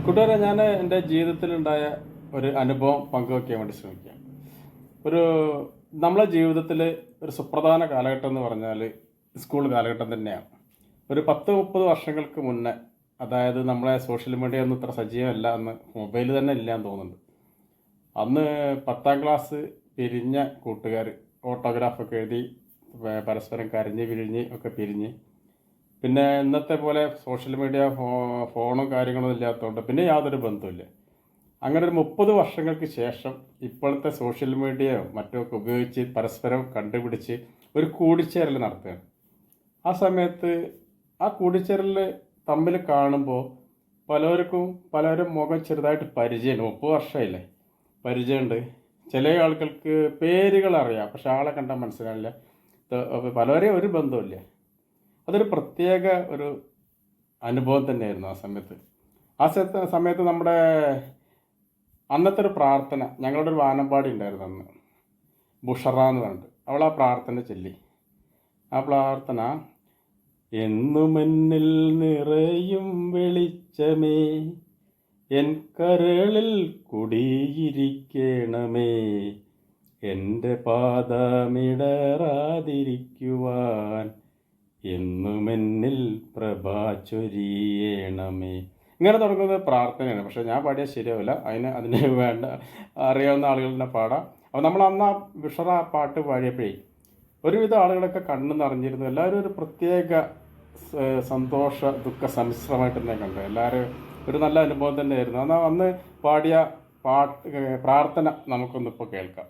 കൂട്ടുകാരെ, ഞാൻ എൻ്റെ ജീവിതത്തിലുണ്ടായ ഒരു അനുഭവം പങ്കുവയ്ക്കാൻ വേണ്ടി ശ്രമിക്കാം. ഒരു നമ്മളെ ജീവിതത്തിൽ ഒരു സുപ്രധാന കാലഘട്ടം എന്ന് പറഞ്ഞാൽ സ്കൂൾ കാലഘട്ടം തന്നെയാണ്. ഒരു 10-30 വർഷങ്ങൾക്ക് മുന്നേ, അതായത് നമ്മളെ സോഷ്യൽ മീഡിയ ഒന്നും ഇത്ര സജീവമല്ല, അന്ന് മൊബൈൽ തന്നെ ഇല്ലയെന്ന് തോന്നുന്നുണ്ട്. അന്ന് 10ാം ക്ലാസ് പിരിഞ്ഞ കൂട്ടുകാർ ഓട്ടോഗ്രാഫൊക്കെ എഴുതി പരസ്പരം കരഞ്ഞ് പിരിഞ്ഞ് ഒക്കെ പിരിഞ്ഞ്, പിന്നെ ഇന്നത്തെ പോലെ സോഷ്യൽ മീഡിയ ഫോണും കാര്യങ്ങളൊന്നും ഇല്ലാത്തതുകൊണ്ട് പിന്നെ യാതൊരു ബന്ധവുമില്ല. അങ്ങനെ ഒരു 30 വർഷങ്ങൾക്ക് ശേഷം ഇപ്പോഴത്തെ സോഷ്യൽ മീഡിയയോ മറ്റുമൊക്കെ ഉപയോഗിച്ച് പരസ്പരം കണ്ടുപിടിച്ച് ഒരു കൂടിച്ചേരൽ നടത്തുകയാണ്. ആ സമയത്ത് ആ കൂടിച്ചേരൽ തമ്മിൽ കാണുമ്പോൾ പലരും മുഖം ചെറുതായിട്ട് പരിചയമുണ്ട്. 30 വർഷമായില്ലേ, പരിചയമുണ്ട്. ചില ആളുകൾക്ക് പേരുകൾ അറിയാം, പക്ഷെ ആളെ കണ്ടാൽ മനസ്സിലാവില്ല. പലരെയും ഒരു ബന്ധമില്ല. അതൊരു പ്രത്യേക ഒരു അനുഭവം തന്നെയായിരുന്നു ആ സമയത്ത് നമ്മുടെ അന്നത്തെ ഒരു പ്രാർത്ഥന, ഞങ്ങളുടെ ഒരു വാനമ്പാടി ഉണ്ടായിരുന്നു അന്ന്, ബുഷറ എന്ന് പറഞ്ഞിട്ട്. അവൾ ആ പ്രാർത്ഥന ചൊല്ലി. ആ പ്രാർത്ഥന: എന്നുമെന്നിൽ നിറയും വെളിച്ചമേ, എൻ കരളിൽ കുടിയിരിക്കണമേ, എൻ്റെ പാദമിടറാതിരിക്കുവാൻ എന്നുമെന്നിൽ പ്രഭാ ചൊരിയണമേ. ഇങ്ങനെ തുടങ്ങുന്ന പ്രാർത്ഥനയാണ്. പക്ഷേ ഞാൻ പാടിയാൽ ശരിയാവില്ല. അതിന് വേണ്ട അറിയാവുന്ന ആളുകളുടെ പാടാം. അപ്പോൾ നമ്മൾ അന്ന് ആ ബുഷറ പാട്ട് പാടിയപ്പോഴേ ഒരുവിധം ആളുകളൊക്കെ കണ്ണു നിറഞ്ഞിരുന്നു. എല്ലാവരും ഒരു പ്രത്യേക സന്തോഷ ദുഃഖ സമ്മിശ്രമായിട്ട് തന്നെ കണ്ടു. എല്ലാവരും ഒരു നല്ല അനുഭവം തന്നെയായിരുന്നു. അന്ന് പാടിയ പ്രാർത്ഥന നമുക്കൊന്നിപ്പോൾ കേൾക്കാം.